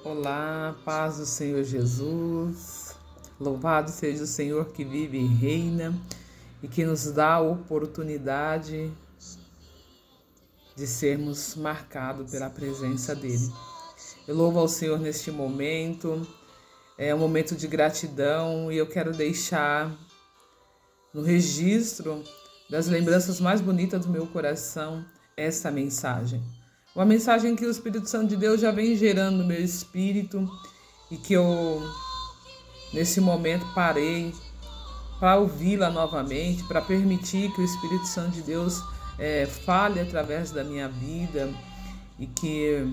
Olá, paz do Senhor Jesus, louvado seja o Senhor que vive e reina e que nos dá a oportunidade de sermos marcados pela presença dEle. Eu louvo ao Senhor neste momento, é um momento de gratidão e eu quero deixar no registro das lembranças mais bonitas do meu coração essa mensagem. Uma mensagem que o Espírito Santo de Deus já vem gerando no meu espírito e que eu, nesse momento, parei para ouvi-la novamente, para permitir que o Espírito Santo de Deus fale através da minha vida e que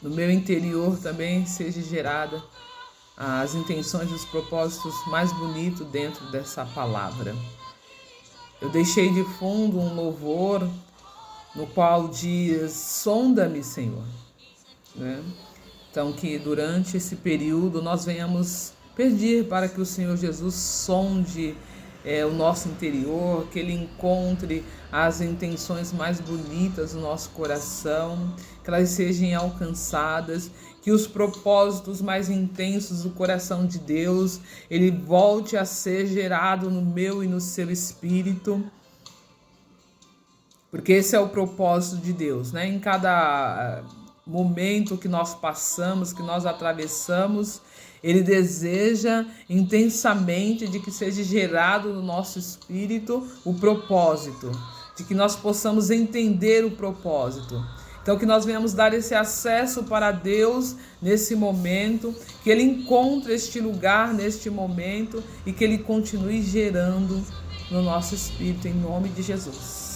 no meu interior também seja gerada as intenções e os propósitos mais bonitos dentro dessa palavra. Eu deixei de fundo um louvor no qual diz: sonda-me, Senhor. Então, que durante esse período nós venhamos pedir para que o Senhor Jesus sonde o nosso interior, que Ele encontre as intenções mais bonitas do nosso coração, que elas sejam alcançadas, que os propósitos mais intensos do coração de Deus, Ele volte a ser gerado no meu e no seu espírito. Porque esse é o propósito de Deus, né? Em cada momento que nós passamos, que nós atravessamos, Ele deseja intensamente de que seja gerado no nosso espírito o propósito, de que nós possamos entender o propósito. Então, que nós venhamos dar esse acesso para Deus nesse momento, que Ele encontre este lugar neste momento e que Ele continue gerando no nosso espírito, em nome de Jesus.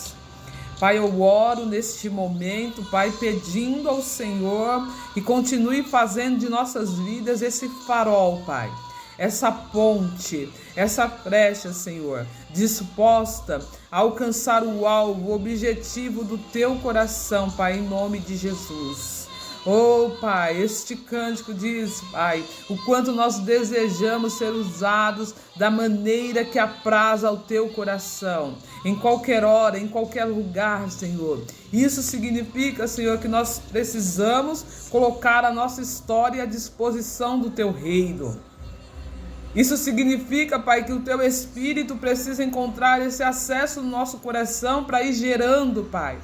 Pai, eu oro neste momento, Pai, pedindo ao Senhor que continue fazendo de nossas vidas esse farol, Pai, essa ponte, essa flecha, Senhor, disposta a alcançar o alvo, o objetivo do Teu coração, Pai, em nome de Jesus. Oh, Pai, este cântico diz, Pai, o quanto nós desejamos ser usados da maneira que apraz ao Teu coração, em qualquer hora, em qualquer lugar, Senhor. Isso significa, Senhor, que nós precisamos colocar a nossa história à disposição do Teu reino. Isso significa, Pai, que o Teu Espírito precisa encontrar esse acesso no nosso coração para ir gerando, Pai,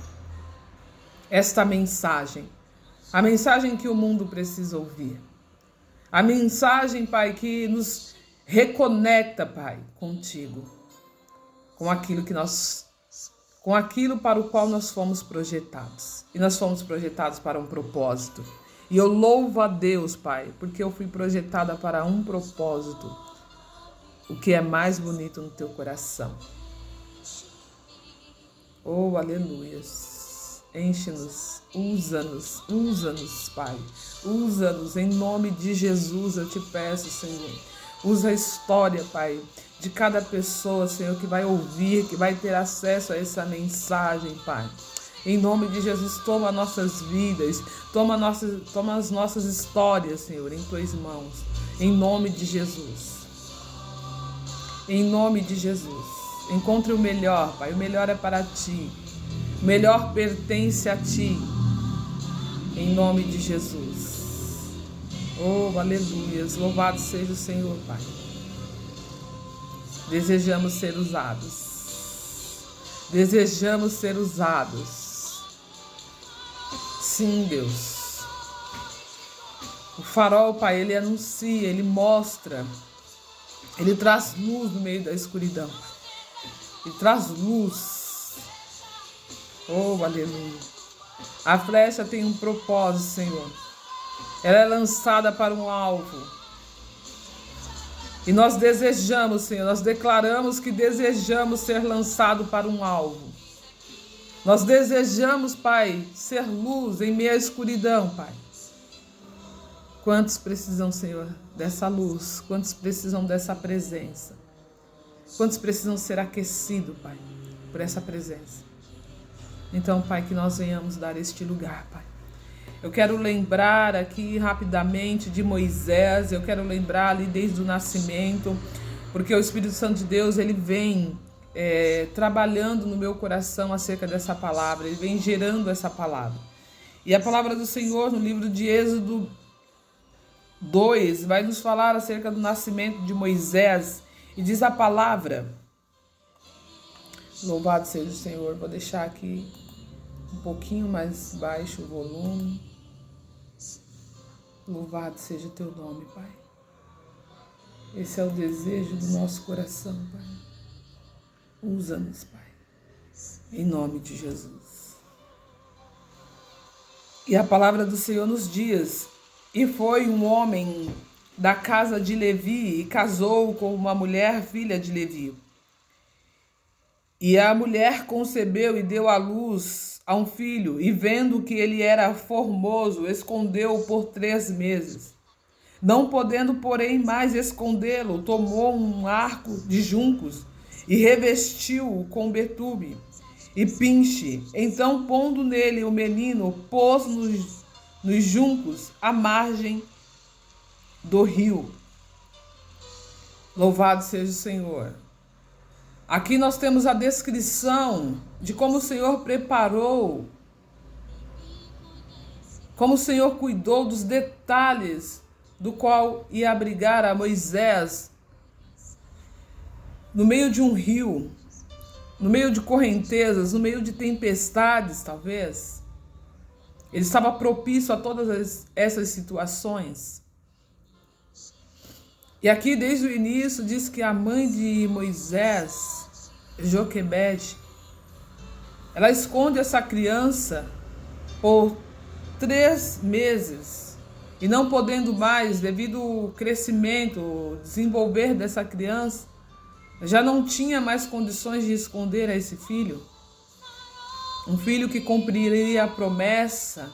esta mensagem. A mensagem que o mundo precisa ouvir. A mensagem, Pai, que nos reconecta, Pai, contigo. Com aquilo para o qual nós fomos projetados. E nós fomos projetados para um propósito. E eu louvo a Deus, Pai, porque eu fui projetada para um propósito. O que é mais bonito no teu coração. Oh, aleluias. Enche-nos, usa-nos, Pai. Usa-nos, em nome de Jesus, eu te peço, Senhor. Usa a história, Pai, de cada pessoa, Senhor, que vai ouvir, que vai ter acesso a essa mensagem, Pai. Em nome de Jesus, toma nossas vidas, toma as nossas histórias, Senhor, em Tuas mãos. Em nome de Jesus. Em nome de Jesus. Encontre o melhor, Pai. O melhor é para Ti. O melhor pertence a Ti, em nome de Jesus. Oh, aleluias, louvado seja o Senhor, Pai. Desejamos ser usados. Desejamos ser usados. Sim, Deus. O farol, Pai, ele anuncia, ele mostra, ele traz luz no meio da escuridão. Ele traz luz. Oh, aleluia. A flecha tem um propósito, Senhor. Ela é lançada para um alvo. E nós desejamos, Senhor, nós declaramos que desejamos ser lançado para um alvo. Nós desejamos, Pai, ser luz em meio à escuridão, Pai. Quantos precisam, Senhor, dessa luz? Quantos precisam dessa presença? Quantos precisam ser aquecidos, Pai, por essa presença? Então, Pai, que nós venhamos dar este lugar, Pai. Eu quero lembrar aqui rapidamente de Moisés, eu quero lembrar ali desde o nascimento, porque o Espírito Santo de Deus, ele vem trabalhando no meu coração acerca dessa palavra, ele vem gerando essa palavra. E a palavra do Senhor no livro de Êxodo 2 vai nos falar acerca do nascimento de Moisés. E diz a palavra, louvado seja o Senhor, vou deixar aqui um pouquinho mais baixo o volume. Louvado seja o teu nome, Pai. Esse é o desejo do nosso coração, Pai. Usa-nos, Pai, em nome de Jesus. E a palavra do Senhor nos diz: e foi um homem da casa de Levi e casou com uma mulher filha de Levi. E a mulher concebeu e deu à luz a um filho, e vendo que ele era formoso, escondeu-o por 3 meses. Não podendo, porém, mais escondê-lo, tomou um arco de juncos e revestiu-o com betume e pinche. Então, pondo nele o menino, pôs nos juncos à margem do rio. Louvado seja o Senhor. Aqui nós temos a descrição de como o Senhor preparou, como o Senhor cuidou dos detalhes do qual ia abrigar a Moisés no meio de um rio, no meio de correntezas, no meio de tempestades, talvez. Ele estava propício a todas essas situações. E aqui, desde o início, diz que a mãe de Moisés, Joquebede, ela esconde essa criança por 3 meses. E não podendo mais, devido ao crescimento, o desenvolver dessa criança, já não tinha mais condições de esconder a esse filho. Um filho que cumpriria a promessa.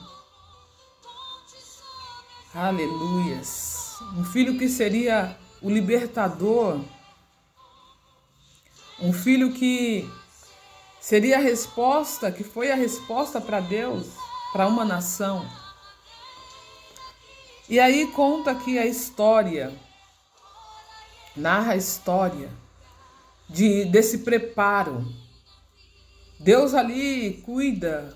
Aleluias. Um filho que seria o libertador. Um filho que seria a resposta, que foi a resposta para Deus, para uma nação. E aí conta aqui a história, narra a história desse preparo. Deus ali cuida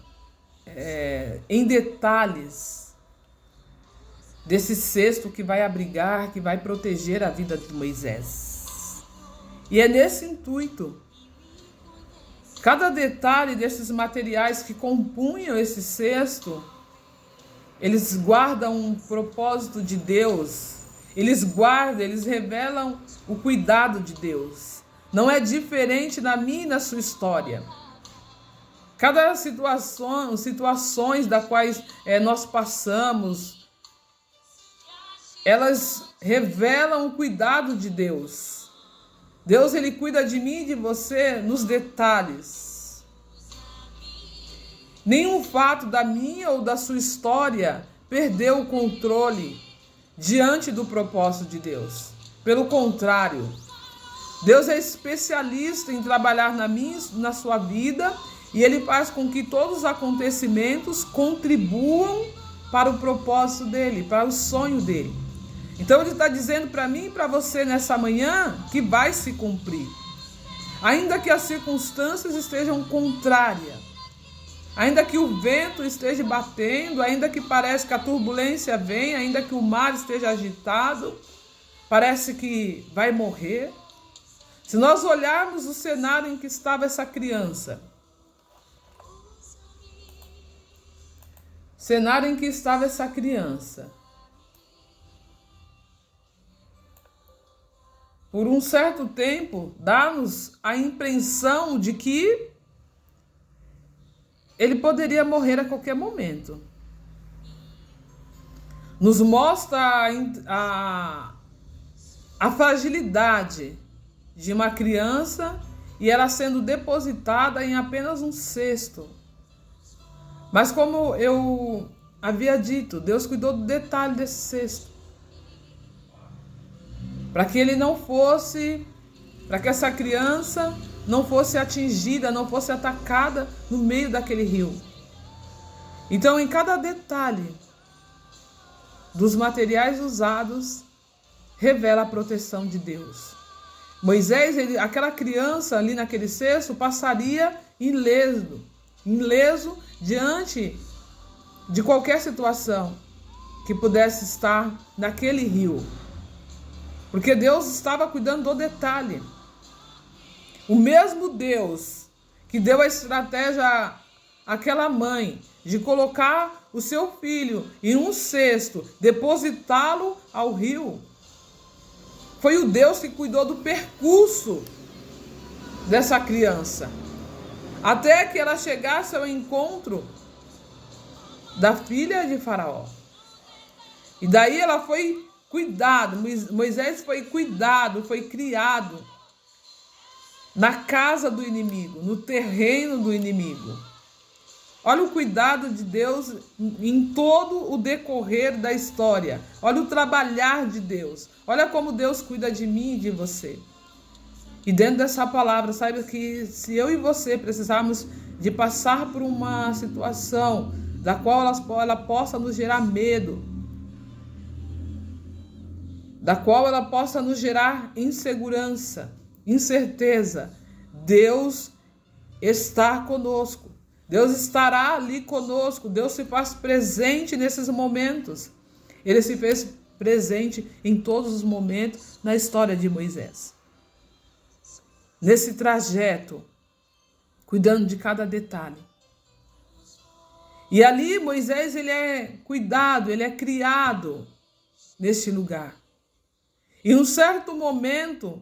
em detalhes desse cesto que vai abrigar, que vai proteger a vida de Moisés. E é nesse intuito, cada detalhe desses materiais que compunham esse cesto, eles guardam um propósito de Deus, eles guardam, eles revelam o cuidado de Deus. Não é diferente na minha e na sua história. Cada situações das quais nós passamos, elas revelam o cuidado de Deus. Deus, ele cuida de mim e de você nos detalhes. Nenhum fato da minha ou da sua história perdeu o controle diante do propósito de Deus. Pelo contrário, Deus é especialista em trabalhar na minha e na sua vida, e Ele faz com que todos os acontecimentos contribuam para o propósito dEle, para o sonho dEle. Então Ele está dizendo para mim e para você nessa manhã que vai se cumprir. Ainda que as circunstâncias estejam contrárias, ainda que o vento esteja batendo, ainda que pareça que a turbulência vem, ainda que o mar esteja agitado, parece que vai morrer. Se nós olharmos o cenário em que estava essa criança, por um certo tempo, dá-nos a impressão de que ele poderia morrer a qualquer momento. Nos mostra a fragilidade de uma criança e ela sendo depositada em apenas um cesto. Mas como eu havia dito, Deus cuidou do detalhe desse cesto. Para que essa criança não fosse atingida, não fosse atacada no meio daquele rio. Então, em cada detalhe dos materiais usados, revela a proteção de Deus. Moisés, aquela criança ali naquele cesto, passaria ileso diante de qualquer situação que pudesse estar naquele rio. Porque Deus estava cuidando do detalhe. O mesmo Deus que deu a estratégia àquela mãe de colocar o seu filho em um cesto, depositá-lo ao rio, foi o Deus que cuidou do percurso dessa criança, até que ela chegasse ao encontro da filha de Faraó. E daí ela foi cuidado, Moisés foi cuidado, foi criado na casa do inimigo, no terreno do inimigo. Olha o cuidado de Deus em todo o decorrer da história. Olha o trabalhar de Deus. Olha como Deus cuida de mim e de você. E dentro dessa palavra, saiba que se eu e você precisarmos de passar por uma situação da qual ela possa nos gerar medo, da qual ela possa nos gerar insegurança, incerteza, Deus está conosco. Deus estará ali conosco. Deus se faz presente nesses momentos. Ele se fez presente em todos os momentos na história de Moisés. Nesse trajeto, cuidando de cada detalhe. E ali Moisés, ele é cuidado, ele é criado neste lugar. Em um certo momento,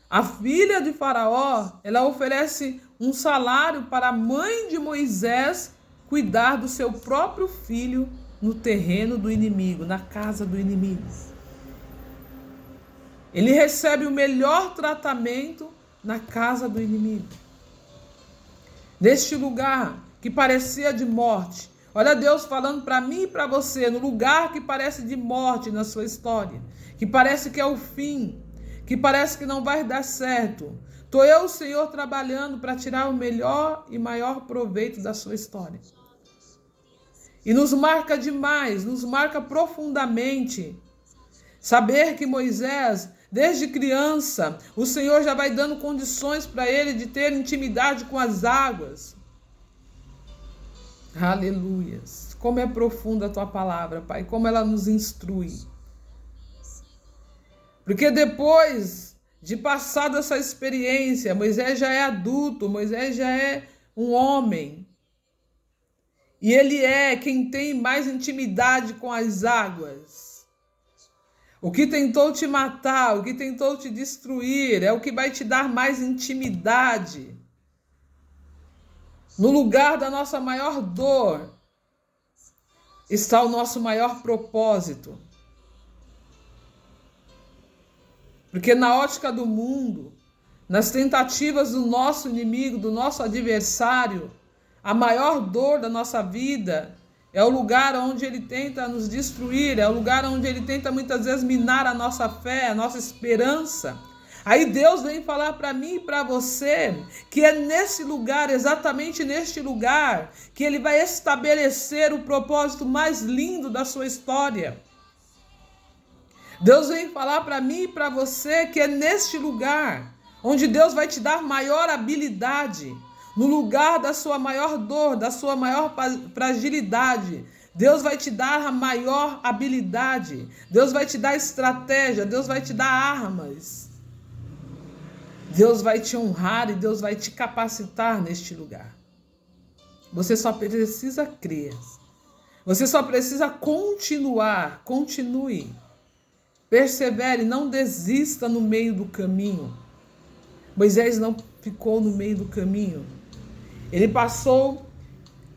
a filha de Faraó, ela oferece um salário para a mãe de Moisés cuidar do seu próprio filho no terreno do inimigo, na casa do inimigo. Ele recebe o melhor tratamento na casa do inimigo. Neste lugar que parecia de morte. Olha Deus falando para mim e para você, no lugar que parece de morte na sua história, que parece que é o fim, que parece que não vai dar certo. Estou eu, Senhor, trabalhando para tirar o melhor e maior proveito da sua história. E nos marca demais, nos marca profundamente saber que Moisés, desde criança, o Senhor já vai dando condições para ele de ter intimidade com as águas. Aleluias. Como é profunda a tua palavra, Pai, como ela nos instrui. Porque depois de passar dessa experiência, Moisés já é adulto, Moisés já é um homem. E ele é quem tem mais intimidade com as águas. O que tentou te matar, o que tentou te destruir, é o que vai te dar mais intimidade. No lugar da nossa maior dor está o nosso maior propósito. Porque na ótica do mundo, nas tentativas do nosso inimigo, do nosso adversário, a maior dor da nossa vida é o lugar onde ele tenta nos destruir, é o lugar onde ele tenta muitas vezes minar a nossa fé, a nossa esperança. Aí Deus vem falar para mim e para você que é nesse lugar, exatamente neste lugar, que ele vai estabelecer o propósito mais lindo da sua história. Deus vem falar para mim e para você que é neste lugar onde Deus vai te dar maior habilidade, no lugar da sua maior dor, da sua maior fragilidade. Deus vai te dar a maior habilidade, Deus vai te dar estratégia, Deus vai te dar armas. Deus vai te honrar e Deus vai te capacitar neste lugar. Você só precisa crer. Você só precisa continuar. Continue. Persevere, não desista no meio do caminho. Moisés não ficou no meio do caminho. Ele passou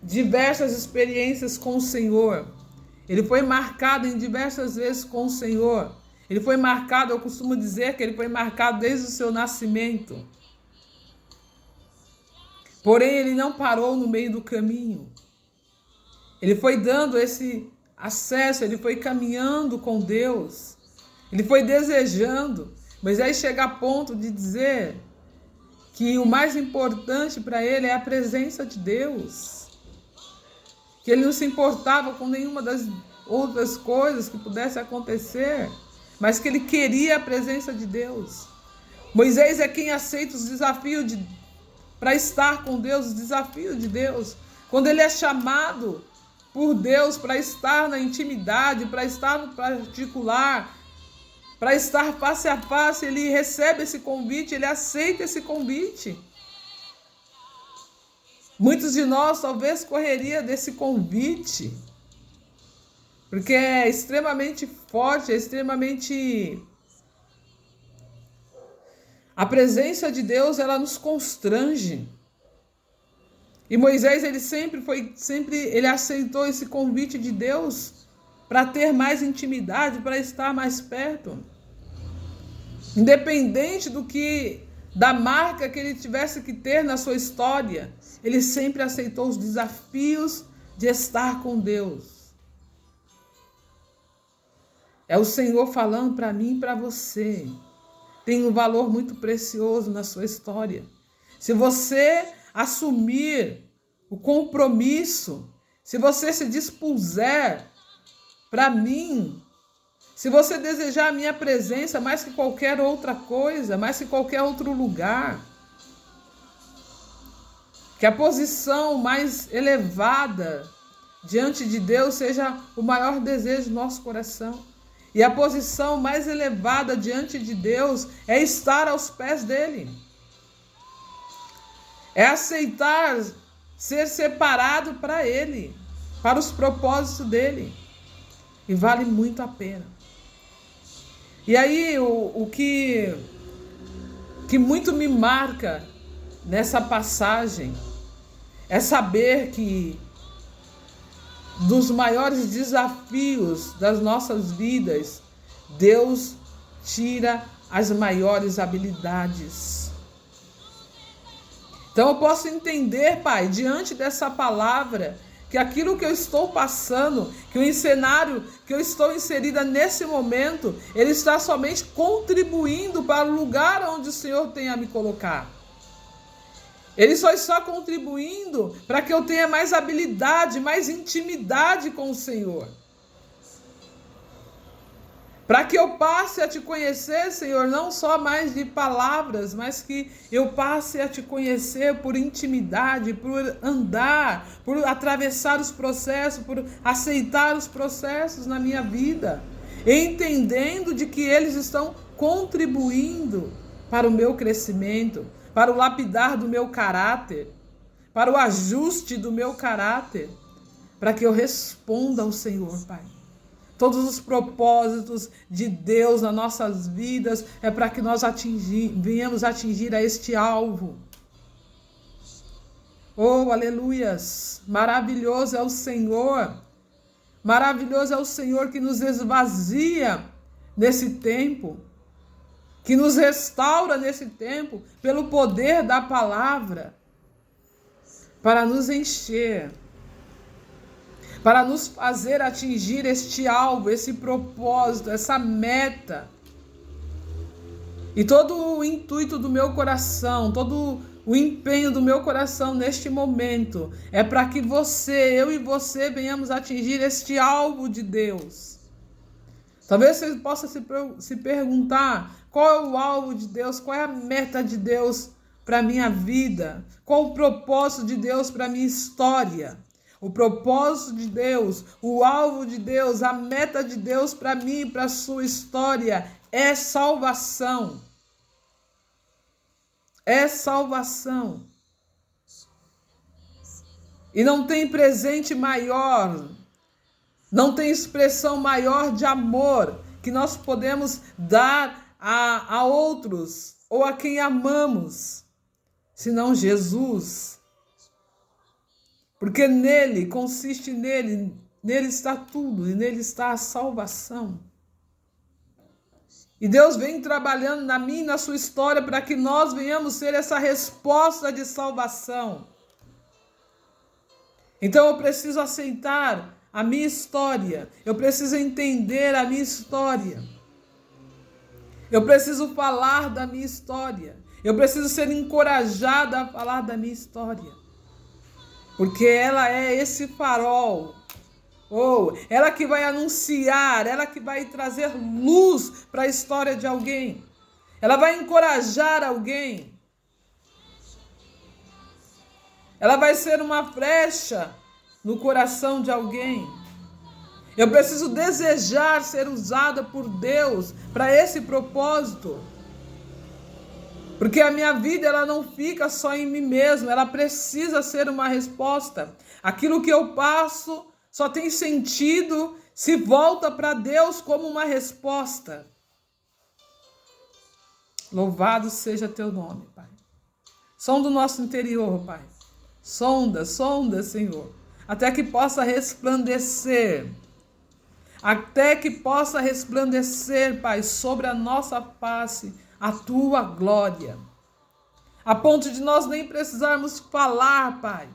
diversas experiências com o Senhor. Ele foi marcado em diversas vezes com o Senhor. Ele foi marcado, eu costumo dizer que ele foi marcado desde o seu nascimento. Porém, ele não parou no meio do caminho. Ele foi dando esse acesso, ele foi caminhando com Deus. Ele foi desejando. Mas aí chega a ponto de dizer que o mais importante para ele é a presença de Deus. Que ele não se importava com nenhuma das outras coisas que pudesse acontecer, mas que ele queria a presença de Deus. Moisés é quem aceita os desafios para estar com Deus, os desafios de Deus. Quando ele é chamado por Deus, para estar na intimidade, para estar no particular, para estar face a face, ele recebe esse convite, ele aceita esse convite. Muitos de nós talvez correria desse convite, porque é extremamente forte, é extremamente... A presença de Deus, ela nos constrange. E Moisés, ele aceitou esse convite de Deus para ter mais intimidade, para estar mais perto. Independente da marca que ele tivesse que ter na sua história, ele sempre aceitou os desafios de estar com Deus. É o Senhor falando para mim e para você. Tem um valor muito precioso na sua história. Se você assumir o compromisso, se você se dispuser para mim, se você desejar a minha presença mais que qualquer outra coisa, mais que qualquer outro lugar, que a posição mais elevada diante de Deus seja o maior desejo do nosso coração. E a posição mais elevada diante de Deus é estar aos pés dele. É aceitar ser separado para ele, para os propósitos dele. E vale muito a pena. E aí, o que muito me marca nessa passagem é saber que dos maiores desafios das nossas vidas, Deus tira as maiores habilidades. Então eu posso entender, Pai, diante dessa palavra, que aquilo que eu estou passando, que o cenário que eu estou inserida nesse momento, ele está somente contribuindo para o lugar onde o Senhor tem a me colocar. Ele só está contribuindo para que eu tenha mais habilidade, mais intimidade com o Senhor. Para que eu passe a te conhecer, Senhor, não só mais de palavras, mas que eu passe a te conhecer por intimidade, por andar, por atravessar os processos, por aceitar os processos na minha vida, entendendo de que eles estão contribuindo para o meu crescimento, para o lapidar do meu caráter, para o ajuste do meu caráter, para que eu responda ao Senhor, Pai. Todos os propósitos de Deus nas nossas vidas é para que nós venhamos atingir a este alvo. Oh, aleluias! Maravilhoso é o Senhor. Maravilhoso é o Senhor que nos esvazia nesse tempo, que nos restaura nesse tempo, pelo poder da palavra, para nos encher, para nos fazer atingir este alvo, esse propósito, essa meta. E todo o intuito do meu coração, todo o empenho do meu coração neste momento, é para que eu e você venhamos atingir este alvo de Deus. Talvez você possa se perguntar: qual é o alvo de Deus? Qual é a meta de Deus para a minha vida? Qual o propósito de Deus para a minha história? O propósito de Deus, o alvo de Deus, a meta de Deus para mim e para a sua história é salvação. É salvação. E não tem presente maior, não tem expressão maior de amor que nós podemos dar a outros ou a quem amamos, senão Jesus. Porque nele, consiste nele está tudo e nele está a salvação. E Deus vem trabalhando na minha e na sua história para que nós venhamos ser essa resposta de salvação. Então eu preciso aceitar a minha história, eu preciso entender a minha história, eu preciso falar da minha história, eu preciso ser encorajada a falar da minha história, porque ela é esse farol, ela que vai anunciar, ela que vai trazer luz para a história de alguém, ela vai encorajar alguém, ela vai ser uma flecha no coração de alguém. Eu preciso desejar ser usada por Deus para esse propósito. Porque a minha vida ela não fica só em mim mesmo, ela precisa ser uma resposta. Aquilo que eu passo só tem sentido se volta para Deus como uma resposta. Louvado seja teu nome, Pai. Sonda o nosso interior, Pai. Sonda, Senhor. Até que possa resplandecer. Até que possa resplandecer, Pai, sobre a nossa face a tua glória. A ponto de nós nem precisarmos falar, Pai.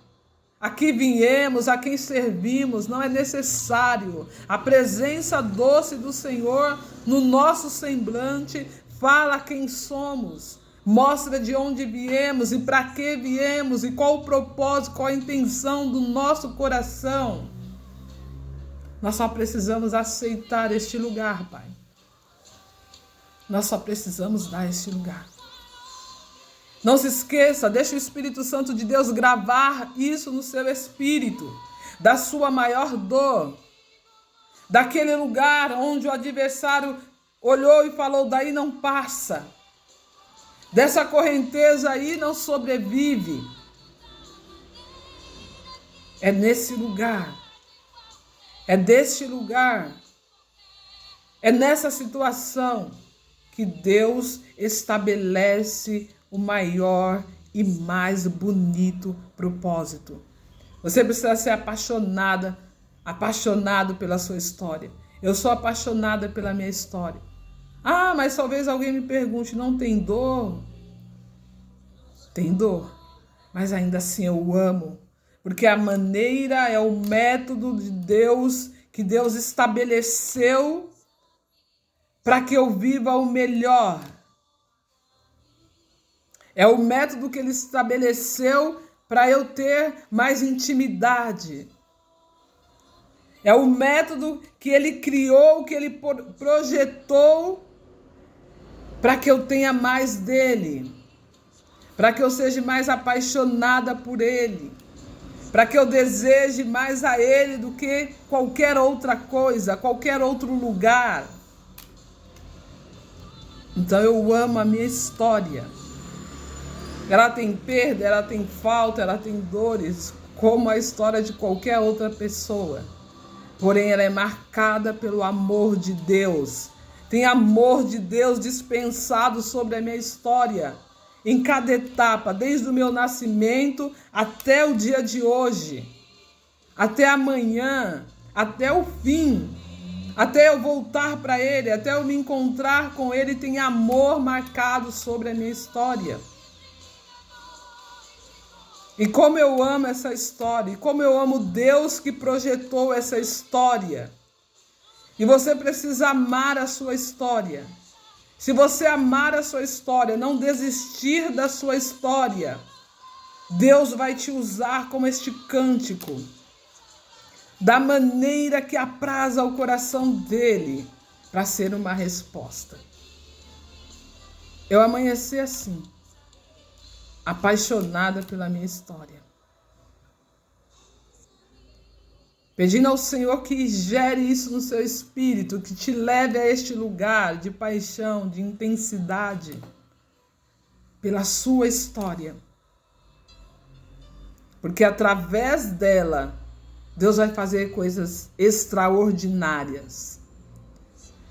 A que viemos, a quem servimos, não é necessário. A presença doce do Senhor no nosso semblante fala quem somos. Mostra de onde viemos e para que viemos e qual o propósito, qual a intenção do nosso coração. Nós só precisamos aceitar este lugar, Pai. Nós só precisamos dar este lugar. Não se esqueça, deixa o Espírito Santo de Deus gravar isso no seu espírito, da sua maior dor, daquele lugar onde o adversário olhou e falou, daí não passa, dessa correnteza aí não sobrevive. É nesse lugar, é deste lugar, é nessa situação que Deus estabelece o maior e mais bonito propósito. Você precisa ser apaixonado pela sua história. Eu sou apaixonada pela minha história. Ah, mas talvez alguém me pergunte, não tem dor? Tem dor, mas ainda assim eu amo. Porque a maneira é o método de Deus, que Deus estabeleceu para que eu viva o melhor. É o método que Ele estabeleceu para eu ter mais intimidade. É o método que Ele criou, que Ele projetou para que eu tenha mais dEle. Para que eu seja mais apaixonada por Ele. Para que eu deseje mais a Ele do que qualquer outra coisa, qualquer outro lugar. Então eu amo a minha história. Ela tem perda, ela tem falta, ela tem dores, como a história de qualquer outra pessoa. Porém, ela é marcada pelo amor de Deus. Tem amor de Deus dispensado sobre a minha história. Em cada etapa, desde o meu nascimento até o dia de hoje. Até amanhã, até o fim. Até eu voltar para Ele, até eu me encontrar com Ele, tem amor marcado sobre a minha história. E como eu amo essa história, e como eu amo Deus que projetou essa história. E você precisa amar a sua história. Se você amar a sua história, não desistir da sua história, Deus vai te usar como este cântico, da maneira que apraz ao coração dele, para ser uma resposta. Eu amanheci assim, apaixonada pela minha história. Pedindo ao Senhor que gere isso no seu espírito, que te leve a este lugar de paixão, de intensidade, pela sua história. Porque através dela, Deus vai fazer coisas extraordinárias.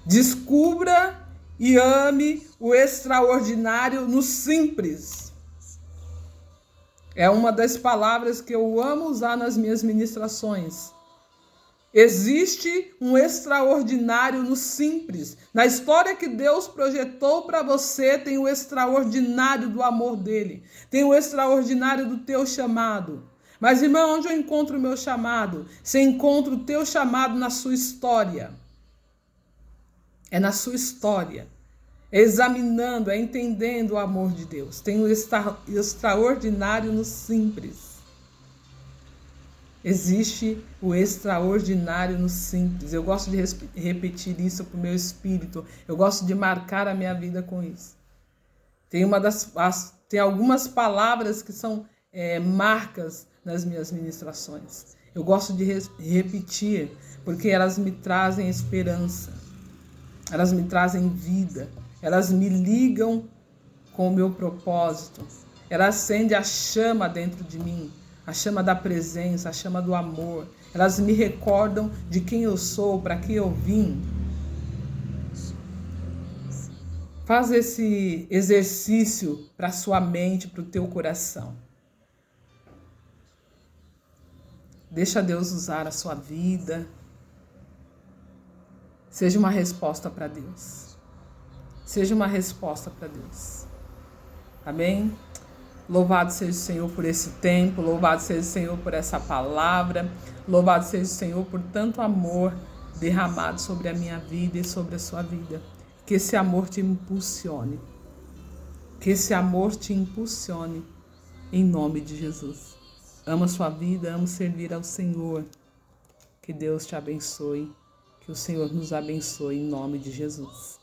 Descubra e ame o extraordinário no simples. É uma das palavras que eu amo usar nas minhas ministrações. Existe um extraordinário no simples. Na história que Deus projetou para você, tem o extraordinário do amor dele. Tem o extraordinário do teu chamado. Mas, irmão, onde eu encontro o meu chamado? Você encontra o teu chamado na sua história. É na sua história. É examinando, é entendendo o amor de Deus. Tem o extraordinário no simples. Existe o extraordinário no simples. Eu gosto de repetir isso para o meu espírito. Eu gosto de marcar a minha vida com isso. Tem algumas palavras que são marcas nas minhas ministrações. Eu gosto de repetir, porque elas me trazem esperança, elas me trazem vida, elas me ligam com o meu propósito, elas acendem a chama dentro de mim, a chama da presença, a chama do amor. Elas me recordam de quem eu sou, para que eu vim. Faz esse exercício para a sua mente, para o teu coração. Deixa Deus usar a sua vida. Seja uma resposta para Deus. Seja uma resposta para Deus. Amém? Louvado seja o Senhor por esse tempo. Louvado seja o Senhor por essa palavra. Louvado seja o Senhor por tanto amor derramado sobre a minha vida e sobre a sua vida. Que esse amor te impulsione. Que esse amor te impulsione em nome de Jesus. Ama a sua vida, ama servir ao Senhor. Que Deus te abençoe. Que o Senhor nos abençoe em nome de Jesus.